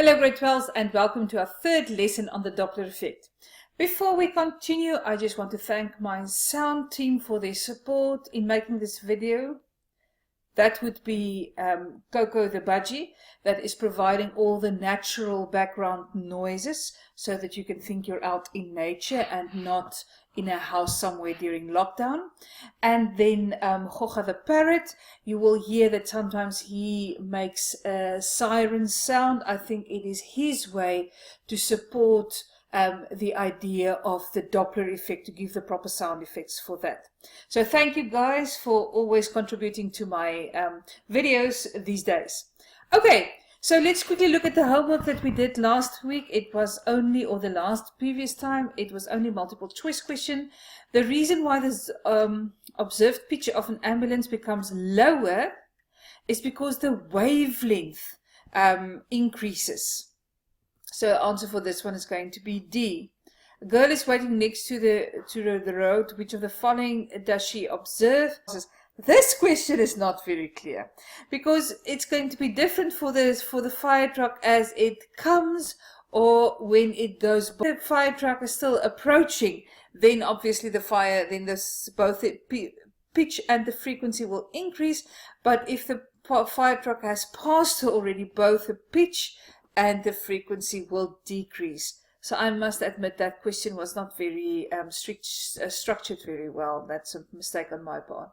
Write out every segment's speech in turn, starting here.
Hello grade 12s and welcome to our third lesson on the Doppler effect. Before we continue, I just want to thank my sound team for their support in making this video. That would be Coco the Budgie, that is providing all the natural background noises so that you can think you're out in nature and not in a house somewhere during lockdown. And then Goga the parrot, you will hear that sometimes he makes a siren sound. I think it is his way to support the idea of the Doppler effect, to give the proper sound effects for that. So thank you guys for always contributing to my videos these days. Okay, so let's quickly look at the homework that we did last week. It was only, or the last previous time, it was only multiple choice question. The reason why this observed picture of an ambulance becomes lower is because the wavelength increases. So the answer for this one is going to be D. A girl is waiting next to the road. Which of the following does she observe? This question is not very clear because it's going to be different for the fire truck as it comes or when it goes by. The fire truck is still approaching, then obviously both the pitch and the frequency will increase. But if the fire truck has passed her already, both the pitch and the frequency will decrease. So I must admit that question was not very structured very well. That's a mistake on my part.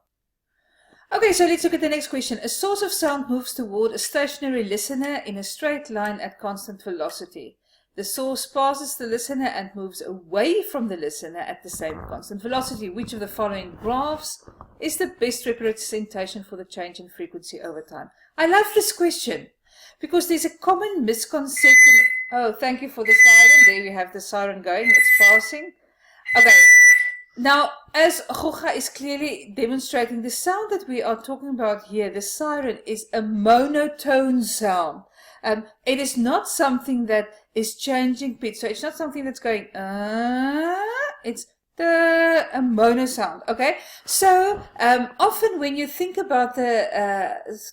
Okay, so let's look at the next question. A source of sound moves toward a stationary listener in a straight line at constant velocity. The source passes the listener and moves away from the listener at the same constant velocity. Which of the following graphs is the best representation for the change in frequency over time? I love this question because there's a common misconception. Oh, thank you for the siren. There we have the siren going. It's passing. Okay. Now, as Goga is clearly demonstrating, the sound that we are talking about here, the siren, is a monotone sound. It is not something that is changing pitch. So it's not something that's going, it's a mono sound. Okay, so often when you think about the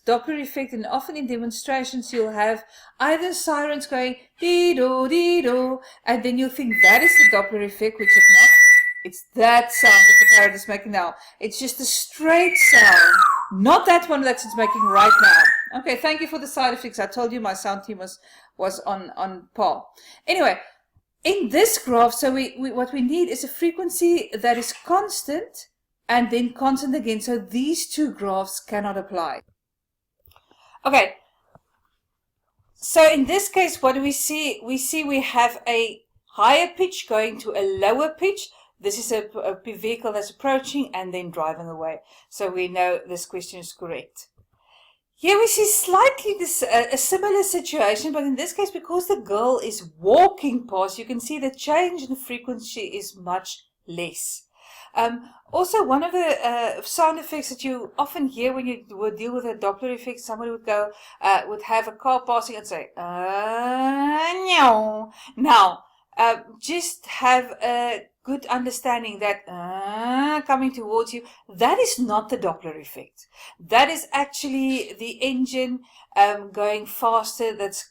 Doppler effect, and often in demonstrations, you'll have either sirens going dee-do, dee-do, and then you'll think that is the Doppler effect, which is not. It's that sound that the parrot is making now. It's just a straight sound, not that one that it's making right now. Okay, thank you for the side effects. I told you my sound team was on par. Anyway, in this graph, so what we need is a frequency that is constant and then constant again. So these two graphs cannot apply. Okay, so in this case, what do we see? We have a higher pitch going to a lower pitch. This is a vehicle that's approaching and then driving away. So we know this question is correct. Here we see slightly a similar situation, but in this case, because the girl is walking past, you can see the change in the frequency is much less. Also, one of the sound effects that you often hear when you would deal with a Doppler effect, somebody would go, would have a car passing and say, no. Now, just have a good understanding that coming towards you, that is not the Doppler effect. That is actually the engine going faster, that's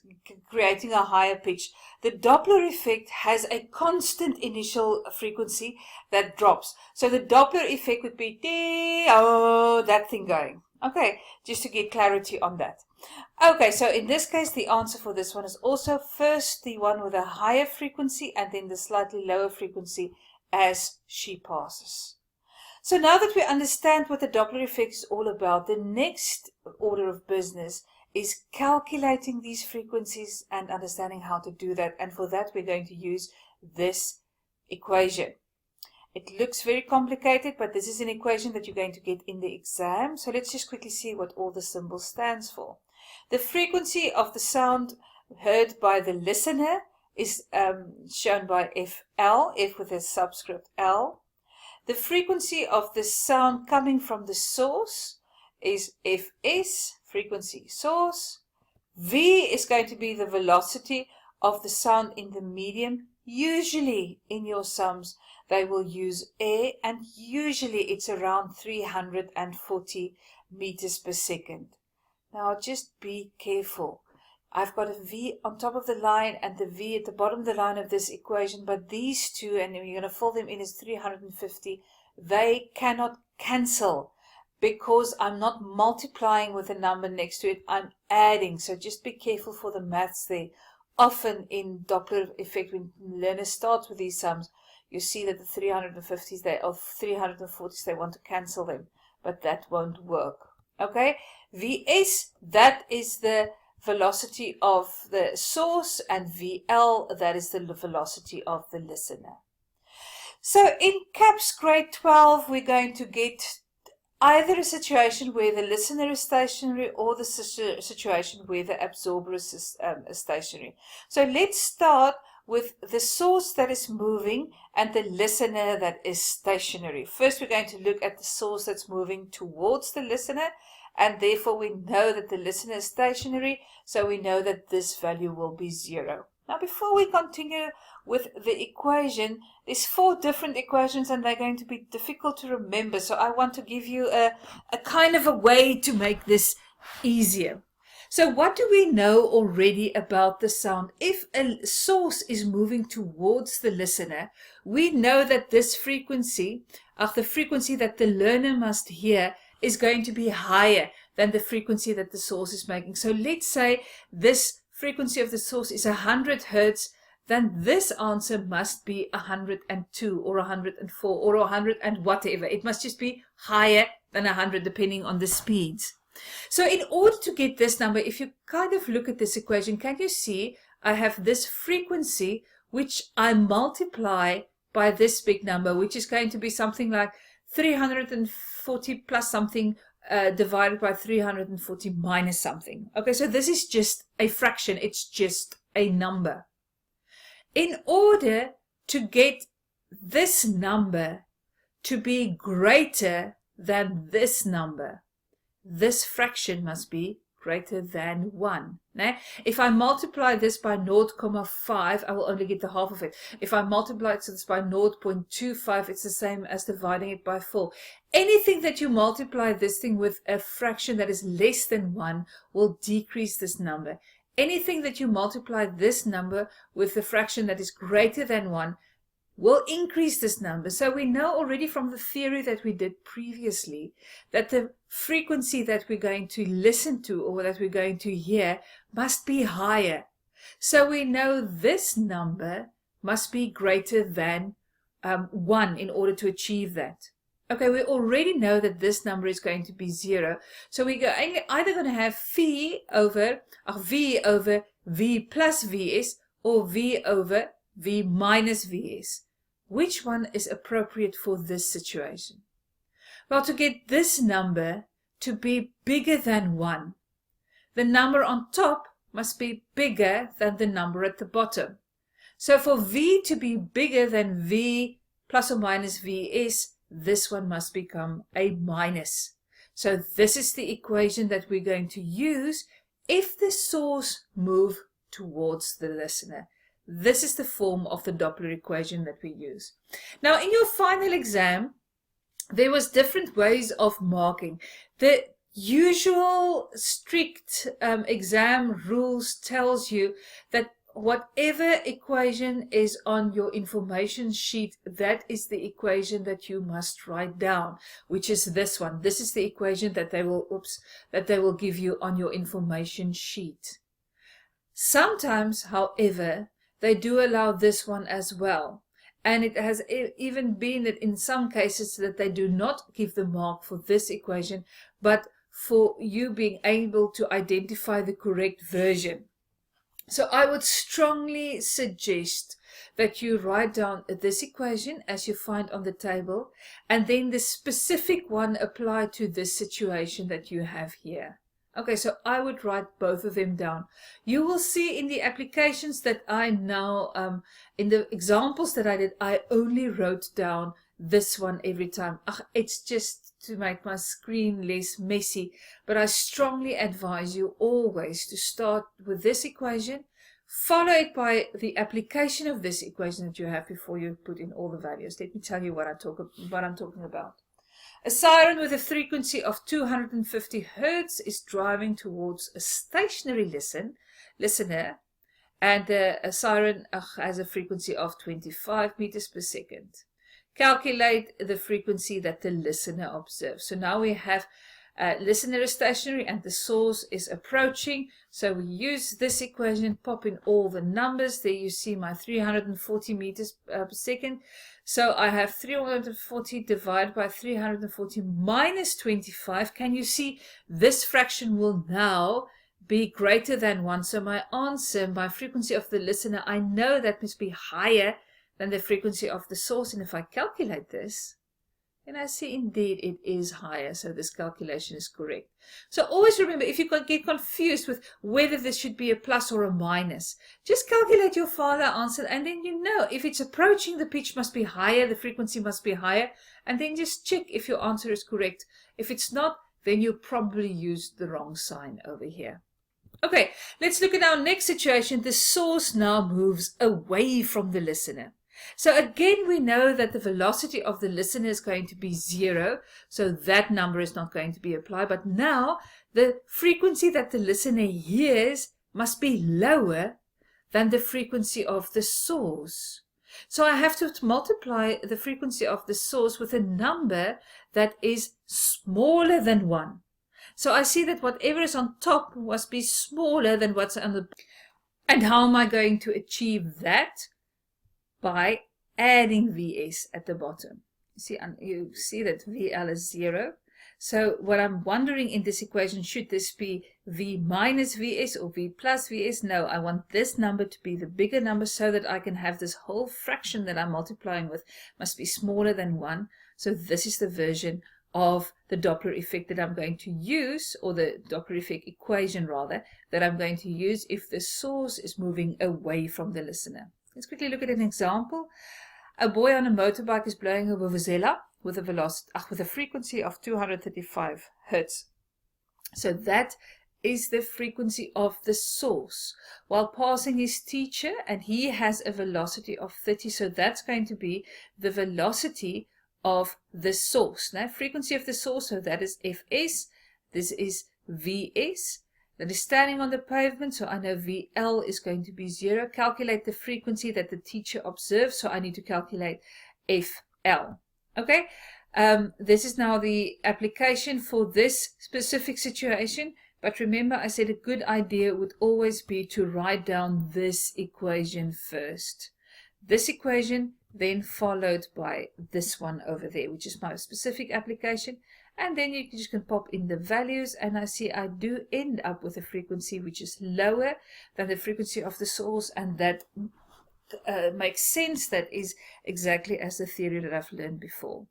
creating a higher pitch. The Doppler effect has a constant initial frequency that drops. So the Doppler effect would be that thing going. Okay, just to get clarity on that. Okay, so in this case, the answer for this one is also first the one with a higher frequency and then the slightly lower frequency as she passes. So now that we understand what the Doppler effect is all about, the next order of business is calculating these frequencies and understanding how to do that. And for that, we're going to use this equation. It looks very complicated, but this is an equation that you're going to get in the exam. So let's just quickly see what all the symbols stands for. The frequency of the sound heard by the listener is shown by FL, F with a subscript L. The frequency of the sound coming from the source is Fs, frequency source. V is going to be the velocity of the sound in the medium. Usually in your sums, they will use air, and usually it's around 340 meters per second. Now just be careful. I've got a V on top of the line and the V at the bottom of the line of this equation, but these two, and you're going to fill them in as 350, they cannot cancel because I'm not multiplying with a number next to it, I'm adding. So just be careful for the maths there. Often in Doppler effect, when learners start with these sums, you see that the 350s or 340s, they want to cancel them, but that won't work. Okay, Vs, that is the velocity of the source, and VL, that is the velocity of the listener. So in CAPS grade 12, we're going to get either a situation where the listener is stationary or the situation where the absorber is stationary. So let's start with the source that is moving and the listener that is stationary. First, we're going to look at the source that's moving towards the listener, and therefore we know that the listener is stationary, so we know that this value will be 0. Now, before we continue with the equation, there's 4 different equations and they're going to be difficult to remember, so I want to give you a kind of a way to make this easier. So what do we know already about the sound? If a source is moving towards the listener, we know that this frequency, the frequency that the learner must hear, is going to be higher than the frequency that the source is making. So let's say this frequency of the source is 100 Hertz, then this answer must be 102 or 104 or 100 and whatever. It must just be higher than 100 depending on the speeds. So in order to get this number, if you kind of look at this equation, can you see I have this frequency which I multiply by this big number, which is going to be something like 340 plus something divided by 340 minus something. Okay, so this is just a fraction. It's just a number. In order to get this number to be greater than this number, this fraction must be greater than 1. Now, if I multiply this by 0.5, I will only get the half of it. If I multiply this by 0.25, it's the same as dividing it by 4. Anything that you multiply this thing with a fraction that is less than 1 will decrease this number. Anything that you multiply this number with a fraction that is greater than 1 will increase this number. So we know already from the theory that we did previously that the frequency that we're going to listen to or that we're going to hear must be higher. So we know this number must be greater than 1 in order to achieve that. Okay, we already know that this number is going to be 0. So we're either going to have V over V plus Vs or V over V minus Vs. Which one is appropriate for this situation? Well, to get this number to be bigger than 1, the number on top must be bigger than the number at the bottom. So for V to be bigger than V plus or minus Vs, this one must become a minus. So this is the equation that we're going to use if the source moves towards the listener. This is the form of the Doppler equation that we use. Now, in your final exam, there was different ways of marking. The usual strict exam rules tells you that whatever equation is on your information sheet, that is the equation that you must write down, which is this one. This is the equation that they will give you on your information sheet. Sometimes, however, they do allow this one as well. And it has even been that in some cases that they do not give the mark for this equation, but for you being able to identify the correct version. So I would strongly suggest that you write down this equation as you find on the table, and then the specific one applied to this situation that you have here. Okay, so I would write both of them down. You will see in the applications that I now, in the examples that I did, I only wrote down this one every time. It's just to make my screen less messy, but I strongly advise you always to start with this equation, follow it by the application of this equation that you have before you put in all the values. Let me tell you what I'm talking about. A siren with a frequency of 250 Hertz is driving towards a stationary listener, and the siren has a frequency of 25 meters per second. Calculate the frequency that the listener observes. So now we have listener is stationary and the source is approaching. So we use this equation, pop in all the numbers. There you see my 340 meters per second. So I have 340 divided by 340 minus 25. Can you see this fraction will now be greater than 1? So my answer, my frequency of the listener, I know that must be higher than the frequency of the source. And if I calculate this, then I see indeed it is higher. So this calculation is correct. So always remember, if you get confused with whether this should be a plus or a minus, just calculate your father answer, and then you know if it's approaching, the pitch must be higher, the frequency must be higher, and then just check if your answer is correct. If it's not, then you probably used the wrong sign over here. Okay, let's look at our next situation. The source now moves away from the listener. So again, we know that the velocity of the listener is going to be 0, so that number is not going to be applied. But now the frequency that the listener hears must be lower than the frequency of the source. So I have to multiply the frequency of the source with a number that is smaller than 1. So I see that whatever is on top must be smaller than what's on the... And how am I going to achieve that? By adding Vs at the bottom. You see that VL is 0. So what I'm wondering in this equation, should this be V minus Vs or V plus Vs? No, I want this number to be the bigger number so that I can have this whole fraction that I'm multiplying with must be smaller than 1. So this is the version of the Doppler effect that I'm going to use, or the Doppler effect equation rather, that I'm going to use if the source is moving away from the listener. Let's quickly look at an example. A boy on a motorbike is blowing a vuvuzela with a frequency of 235 Hertz. So that is the frequency of the source while passing his teacher, and he has a velocity of 30. So that's going to be the velocity of the source. Now, frequency of the source, so that is Fs. This is Vs. That is standing on the pavement, so I know VL is going to be 0. Calculate the frequency that the teacher observes, so I need to calculate FL. Okay, this is now the application for this specific situation, but remember I said a good idea would always be to write down this equation first. This equation then followed by this one over there, which is my specific application. And then you just can pop in the values, and I see I do end up with a frequency which is lower than the frequency of the source, and that makes sense. That is exactly as the theory that I've learned before.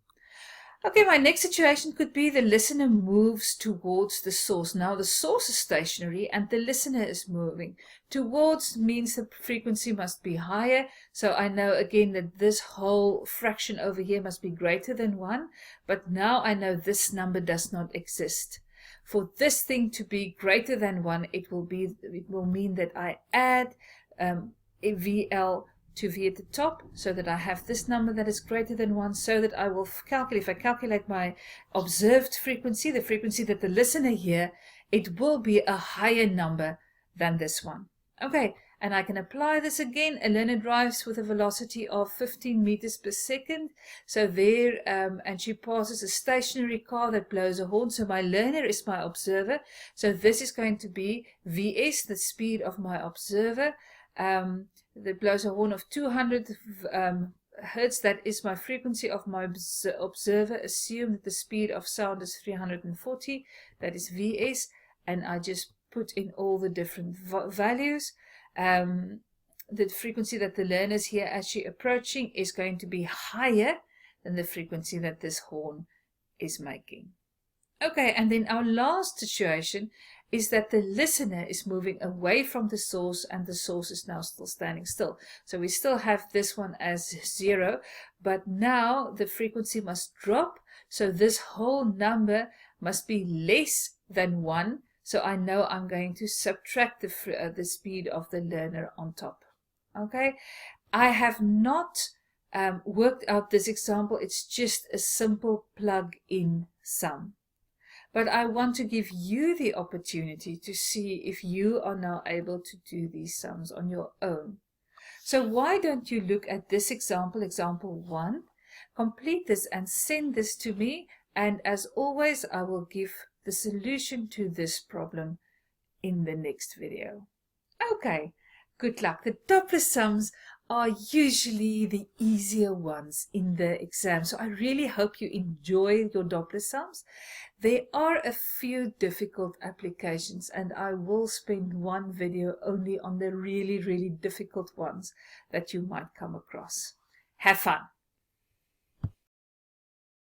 Okay, my next situation could be the listener moves towards the source. Now the source is stationary and the listener is moving. Towards means the frequency must be higher. So I know again that this whole fraction over here must be greater than 1. But now I know this number does not exist. For this thing to be greater than 1, it will mean that I add a VL to V at the top, so that I have this number that is greater than 1, so that I will calculate, if I calculate my observed frequency, the frequency that the listener hears, it will be a higher number than this one. Okay, and I can apply this again. A learner drives with a velocity of 15 meters per second. So there, and she passes a stationary car that blows a horn. So my learner is my observer. So this is going to be Vs, the speed of my observer. That blows a horn of 200 Hertz. That is my frequency of my observer. Assume that the speed of sound is 340. That is Vs. And I just put in all the different values. The frequency that the learners hear as she approaching is going to be higher than the frequency that this horn is making. Okay, and then our last situation is that the listener is moving away from the source and the source is now still standing still. So we still have this one as 0, but now the frequency must drop. So this whole number must be less than 1. So I know I'm going to subtract the speed of the learner on top. Okay, I have not worked out this example. It's just a simple plug-in sum. but I want to give you the opportunity to see if you are now able to do these sums on your own. So why don't you look at this example, example 1, complete this and send this to me, and as always I will give the solution to this problem in the next video. Okay, good luck. The doppler sums are usually the easier ones in the exam, so I really hope you enjoy your doppler sums. There are a few difficult applications, and I will spend one video only on the really difficult ones that you might come across. Have fun!